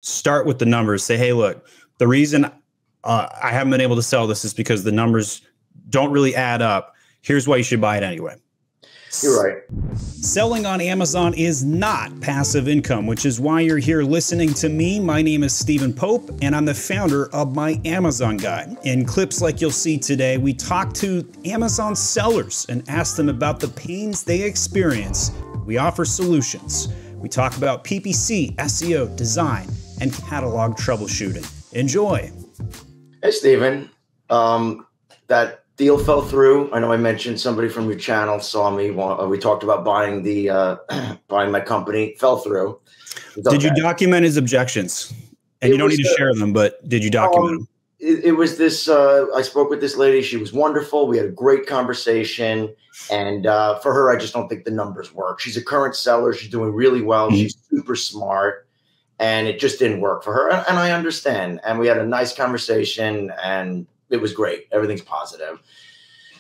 start with the numbers. Say, hey, look, the reason I haven't been able to sell this is because the numbers don't really add up. Here's why you should buy it anyway. You're right. Selling on Amazon is not passive income, which is why you're here listening to me. My name is Stephen Pope, and I'm the founder of My Amazon Guide. In clips like you'll see today, we talk to Amazon sellers and ask them about the pains they experience. We offer solutions. We talk about PPC, SEO, design, and catalog troubleshooting. Enjoy. Hey, Stephen. That deal fell through. I know I mentioned somebody from your channel saw me. We talked about buying buying my company. Fell through. Did you document his objections? And you don't need to share them, but did you document them? It was this. I spoke with this lady. She was wonderful. We had a great conversation. And for her, I just don't think the numbers work. She's a current seller. She's doing really well. She's super smart. And it just didn't work for her. And I understand. And we had a nice conversation. And it was great. Everything's positive.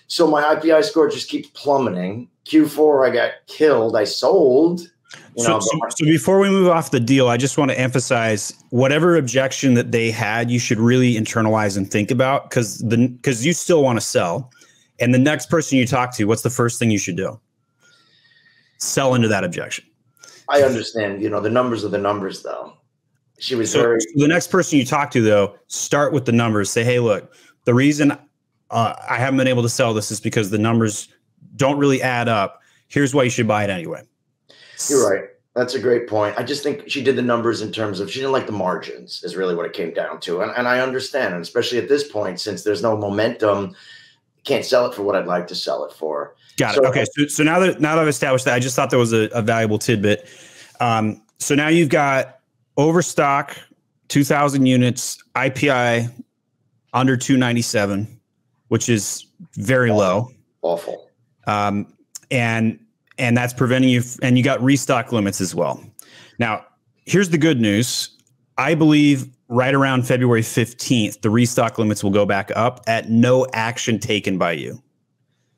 So my IPI score just keeps plummeting. Q4, I got killed. I sold. So before we move off the deal, I just want to emphasize whatever objection that they had, you should really internalize and think about because you still want to sell. And the next person you talk to, what's the first thing you should do? Sell into that objection. I understand. The numbers are the numbers, though. She was so the next person you talk to, though, start with the numbers. Say, hey, look, the reason I haven't been able to sell this is because the numbers don't really add up. Here's why you should buy it anyway. You're right. That's a great point. I just think she did the numbers in terms of she didn't like the margins is really what it came down to. And I understand. And especially at this point, since there's no momentum, can't sell it for what I'd like to sell it for. Got it. Okay. So now that I've established that, I just thought that was a valuable tidbit. So now you've got overstock, 2,000 units, IPI under 297, which is very low. Awful. And that's preventing you. And you got restock limits as well. Now, here's the good news. I believe right around February 15th, the restock limits will go back up at no action taken by you.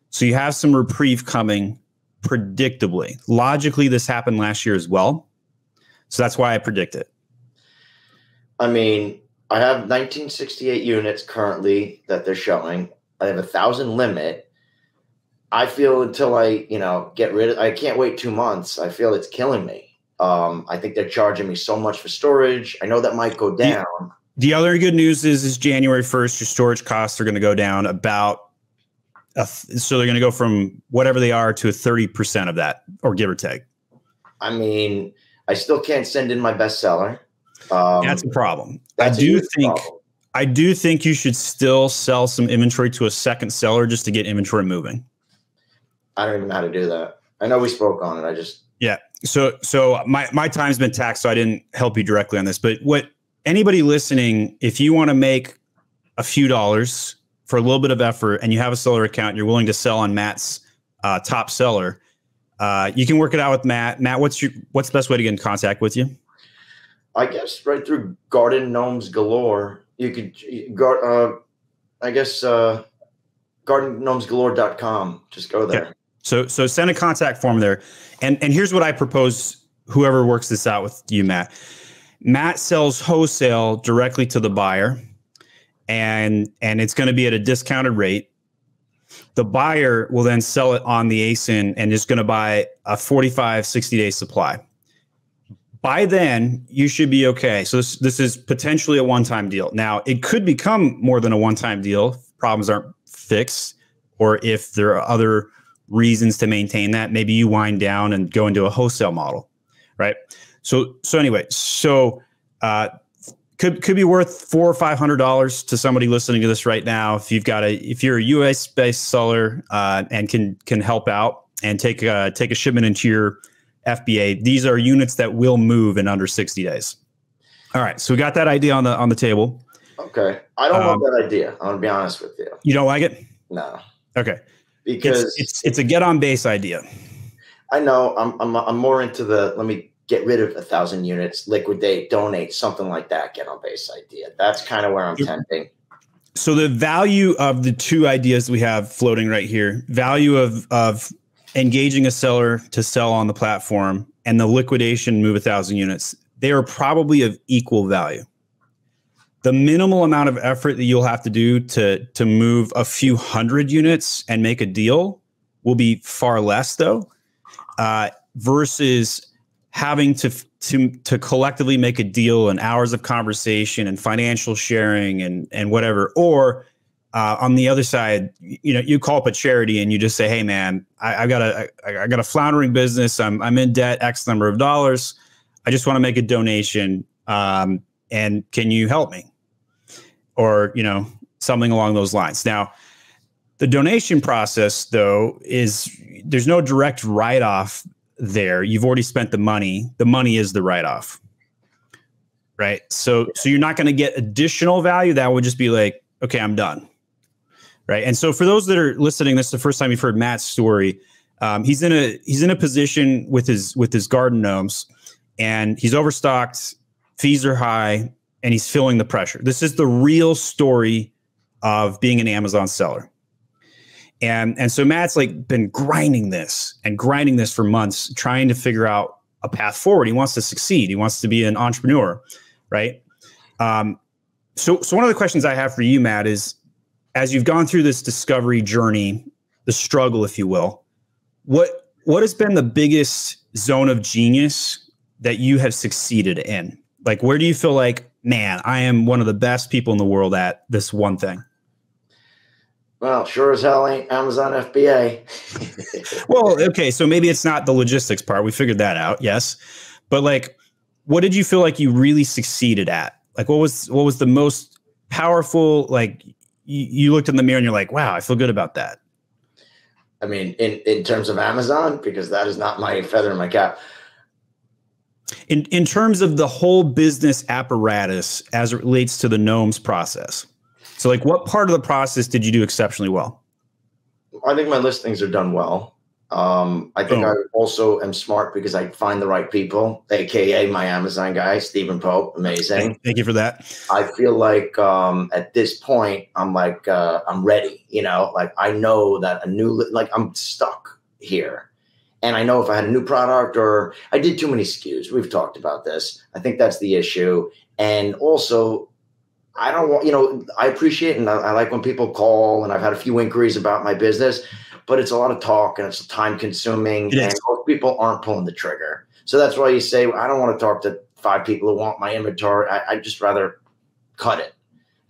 So you have some reprieve coming predictably. Logically, this happened last year as well. So that's why I predict it. I mean, I have 1968 units currently that they're showing. I have 1,000 limit. I feel until I, get rid of, I can't wait 2 months. I feel it's killing me. I think they're charging me so much for storage. I know that might go down. The other good news is January 1st, your storage costs are going to go down about, so they're going to go from whatever they are to a 30% of that, or give or take. I mean, I still can't send in my bestseller. That's a problem. I do think you should still sell some inventory to a second seller just to get inventory moving. I don't even know how to do that. I know we spoke on it. Yeah. So my time's been taxed, so I didn't help you directly on this. But anybody listening, if you want to make a few dollars for a little bit of effort and you have a seller account, you're willing to sell on Matt's top seller, you can work it out with Matt. Matt, what's the best way to get in contact with you? I guess right through Garden Gnomes Galore. You could gardengnomesgalore.com. Just go there. Okay. So send a contact form there. And here's what I propose whoever works this out with you, Matt. Matt sells wholesale directly to the buyer, and it's going to be at a discounted rate. The buyer will then sell it on the ASIN and is going to buy a 45, 60-day supply. By then, you should be okay. So this is potentially a one-time deal. Now, it could become more than a one-time deal if problems aren't fixed, or if there are other reasons to maintain that. Maybe you wind down and go into a wholesale model, right? So anyway, could be worth $400 or $500 to somebody listening to this right now. If you're a US based seller and can help out and take a shipment into your FBA, these are units that will move in under 60 days. All right, so we got that idea on the table. Okay, I don't love that idea. I'm gonna be honest with you. You don't like it? No. Okay. Because it's a get on base idea. I know I'm more into the let me get rid of 1,000 units, liquidate, donate, something like that. Get on base idea. That's kind of where I'm tending. So the value of the two ideas we have floating right here, value of engaging a seller to sell on the platform and the liquidation move 1,000 units. they are probably of equal value. The minimal amount of effort that you'll have to do to move a few hundred units and make a deal will be far less, though, versus having to collectively make a deal and hours of conversation and financial sharing and whatever. Or on the other side, you call up a charity and you just say, "Hey, man, I got a floundering business. I'm in debt X number of dollars. I just want to make a donation. And can you help me?" Or, something along those lines. Now, the donation process, though, there's no direct write-off there. You've already spent the money. The money is the write-off, right? So you're not going to get additional value. That would just be like, okay, I'm done, right? And so for those that are listening, this is the first time you've heard Matt's story. He's in a position with his garden gnomes, and he's overstocked. Fees are high. And he's feeling the pressure. This is the real story of being an Amazon seller. And so Matt's like been grinding this for months, trying to figure out a path forward. He wants to succeed. He wants to be an entrepreneur, right? So one of the questions I have for you, Matt, is as you've gone through this discovery journey, the struggle, if you will, what has been the biggest zone of genius that you have succeeded in? Like, where do you feel like, man, I am one of the best people in the world at this one thing? Well, sure as hell ain't Amazon FBA. Well, okay, so maybe it's not the logistics part. We figured that out, yes. But like, what did you feel like you really succeeded at? Like, what was the most powerful? Like, you looked in the mirror and you're like, wow, I feel good about that. I mean, in terms of Amazon, because that is not my feather in my cap. In terms of the whole business apparatus as it relates to the gnomes process. So like, what part of the process did you do exceptionally well? I think my listings are done well. I think I also am smart because I find the right people, AKA my Amazon guy, Stephen Pope. Amazing. Thank you for that. I feel like at this point, I'm like, I'm ready, like I know that I'm stuck here. And I know if I had a new product or I did too many SKUs, we've talked about this. I think that's the issue. And also, I don't want, I appreciate and I like when people call, and I've had a few inquiries about my business, but it's a lot of talk and it's time consuming and most people aren't pulling the trigger. So that's why you say, I don't want to talk to 5 people who want my inventory. I'd just rather cut it.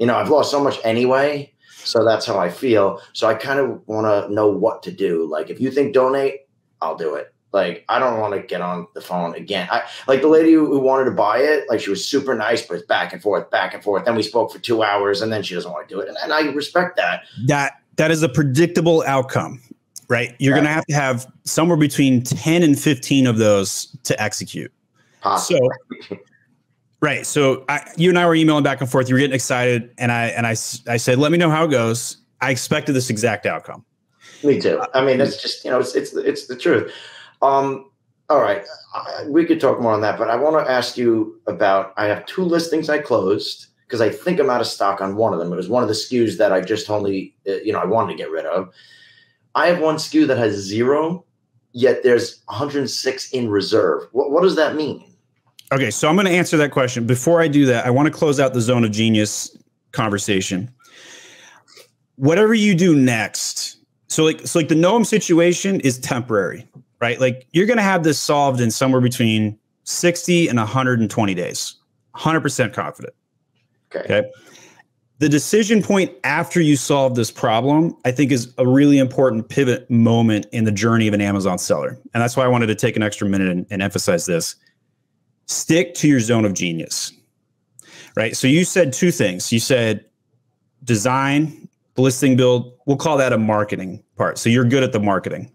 I've lost so much anyway. So that's how I feel. So I kind of want to know what to do. Like, if you think donate, I'll do it. Like, I don't want to get on the phone again. Like the lady who wanted to buy it, like she was super nice, but it's back and forth. Then we spoke for 2 hours and then she doesn't want to do it. And I respect that. That is a predictable outcome, right? You're going to have somewhere between 10 and 15 of those to execute. Possibly. So, right. So you and I were emailing back and forth. You were getting excited. And I said, let me know how it goes. I expected this exact outcome. Me too. I mean, it's just, it's the truth. All right. We could talk more on that, but I want to ask you about, I have 2 listings I closed because I think I'm out of stock on one of them. It was one of the SKUs that I just only, I wanted to get rid of. I have one SKU that has 0, yet there's 106 in reserve. What does that mean? Okay. So I'm going to answer that question. Before I do that, I want to close out the zone of genius conversation. Whatever you do next, so like the gnome situation is temporary, right? Like, you're going to have this solved in somewhere between 60 and 120 days, 100% confident. Okay. The decision point after you solve this problem, I think, is a really important pivot moment in the journey of an Amazon seller. And that's why I wanted to take an extra minute and emphasize this. Stick to your zone of genius, right? So you said 2 things. You said design, listing build, we'll call that a marketing part. So you're good at the marketing.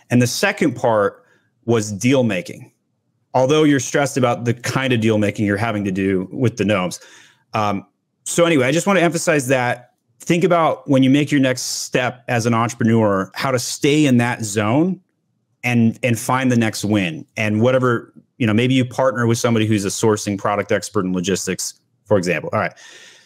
And the second part was deal making. Although you're stressed about the kind of deal making you're having to do with the gnomes. So anyway, I just want to emphasize that. Think about when you make your next step as an entrepreneur, how to stay in that zone and find the next win. And whatever, maybe you partner with somebody who's a sourcing product expert in logistics, for example. All right.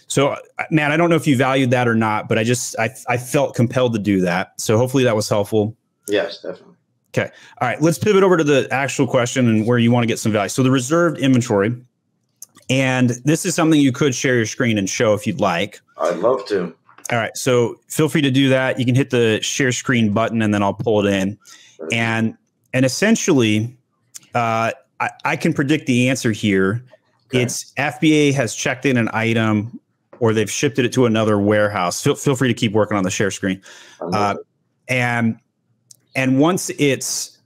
So, man, I don't know if you valued that or not, but I felt compelled to do that. So hopefully that was helpful. Yes, definitely. Okay. All right. Let's pivot over to the actual question and where you want to get some value. So the reserved inventory, And this is something you could share your screen and show if you'd like. I'd love to. All right. So feel free to do that. You can hit the share screen button and then I'll pull it in. And essentially, I can predict the answer here. Okay. It's FBA has checked in an item or they've shipped it to another warehouse. Feel free to keep working on the share screen. And once it's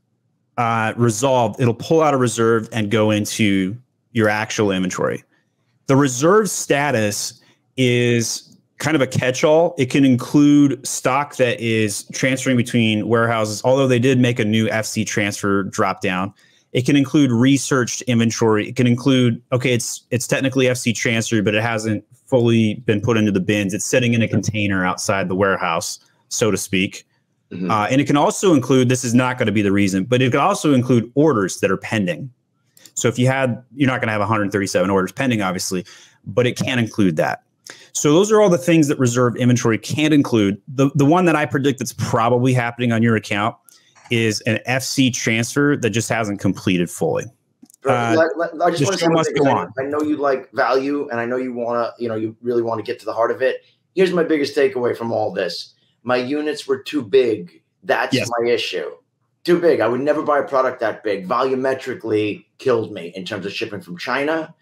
resolved, it'll pull out a reserve and go into your actual inventory. The reserve status is kind of a catch-all. It can include stock that is transferring between warehouses, although they did make a new FC transfer drop down. It can include researched inventory. It can include, okay, it's technically FC transfer, but it hasn't fully been put into the bins. It's sitting in a container outside the warehouse, so to speak. Mm-hmm. And it can also include, this is not going to be the reason, but it can also include orders that are pending. So if you're not going to have 137 orders pending, obviously, but it can include that. So those are all the things that reserved inventory can't include. The one that I predict that's probably happening on your account is an FC transfer that just hasn't completed fully. I just want to say one thing. I know you like value, and I know you want to, you really want to get to the heart of it. Here's my biggest takeaway from all this: my units were too big. That's my issue. Too big. I would never buy a product that big. Volumetrically killed me in terms of shipping from China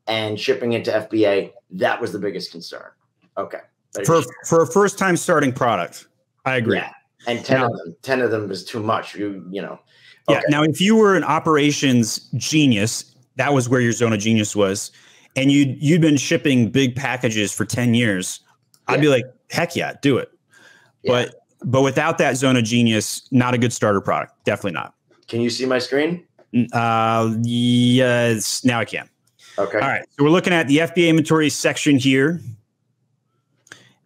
and shipping into FBA. That was the biggest concern. Okay. For a first time starting product, I agree. Yeah. And 10 of them is too much. You know. Okay. Yeah. Now, if you were an operations genius, that was where your zone of genius was, and you'd been shipping big packages for 10 years, I'd be like, heck yeah, do it. Yeah. But without that zone of genius, not a good starter product. Definitely not. Can you see my screen? Yes. Now I can. Okay. All right. So we're looking at the FBA inventory section here.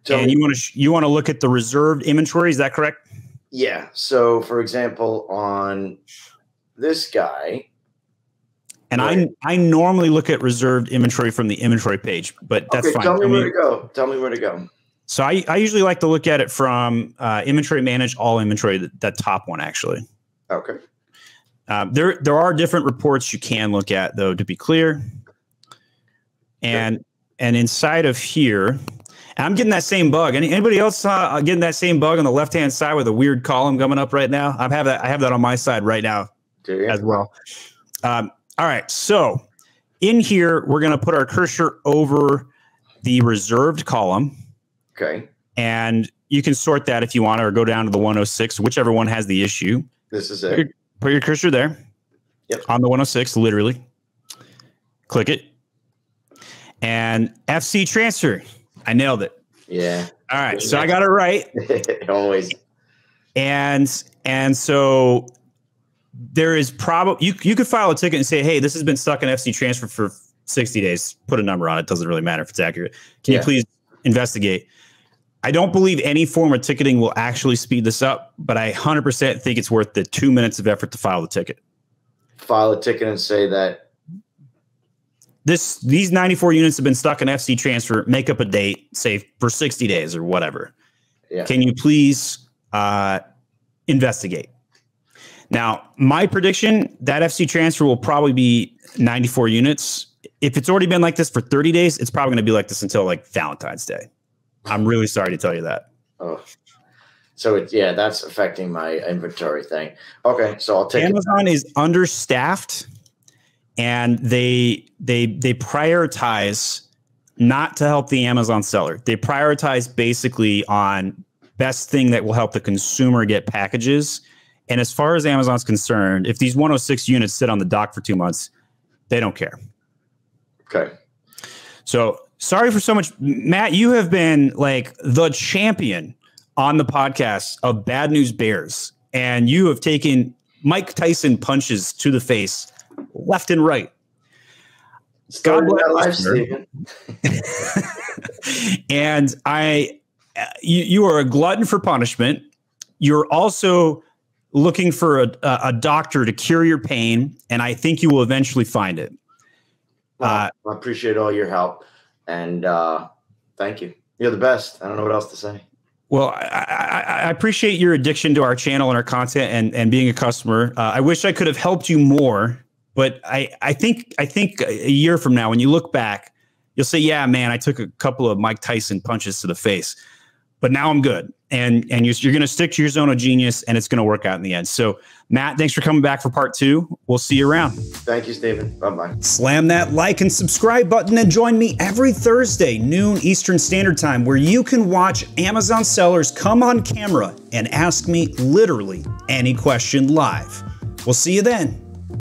And you want to look at the reserved inventory. Is that correct? Yeah. So, for example, on this guy. And I normally look at reserved inventory from the inventory page, but that's fine. Tell me where to go. Tell me where to go. So I usually like to look at it from inventory manage, all inventory, that top one, actually. Okay. There are different reports you can look at, though, to be clear. And inside of here, I'm getting that same bug. Anybody else getting that same bug on the left-hand side with a weird column coming up right now? I have that on my side right now as well. All right. So in here, we're going to put our cursor over the reserved column. Okay. And you can sort that if you want, or go down to the 106, whichever one has the issue. This is it. Put your cursor there. Yep. On the 106, literally. Click it. And FC transfer. I nailed it. Yeah. All right. So I got it right. Always. And so there is probably, you could file a ticket and say, hey, this has been stuck in FC transfer for 60 days. Put a number on it. Doesn't really matter if it's accurate. Can you please investigate? I don't believe any form of ticketing will actually speed this up, but I 100% think it's worth the 2 minutes of effort to file the ticket. File a ticket and say that these 94 units have been stuck in FC transfer. Make up a date, say for 60 days or whatever. Yeah. Can you please investigate? Now, my prediction, that FC transfer will probably be 94 units. If it's already been like this for 30 days, it's probably going to be like this until like Valentine's Day. I'm really sorry to tell you that. Oh, so that's affecting my inventory thing. Okay, so I'll take Amazon is understaffed, and they prioritize not to help the Amazon seller. They prioritize basically on best thing that will help the consumer get packages. And as far as Amazon's concerned, if these 106 units sit on the dock for 2 months, they don't care. Okay. So sorry for so much. Matt, you have been like the champion on the podcast of Bad News Bears, and you have taken Mike Tyson punches to the face left and right. God bless you. And you are a glutton for punishment. You're also looking for a doctor to cure your pain, and I think you will eventually find it. I appreciate all your help, and thank you. You're the best. I don't know what else to say. Well, I appreciate your addiction to our channel and our content and being a customer. I wish I could have helped you more, But I think a year from now, when you look back, you'll say, yeah, man, I took a couple of Mike Tyson punches to the face, but now I'm good. And you're going to stick to your zone of genius, and it's going to work out in the end. So, Matt, thanks for coming back for part 2. We'll see you around. Thank you, Stephen. Bye-bye. Slam that like and subscribe button and join me every Thursday, noon Eastern Standard Time, where you can watch Amazon sellers come on camera and ask me literally any question live. We'll see you then.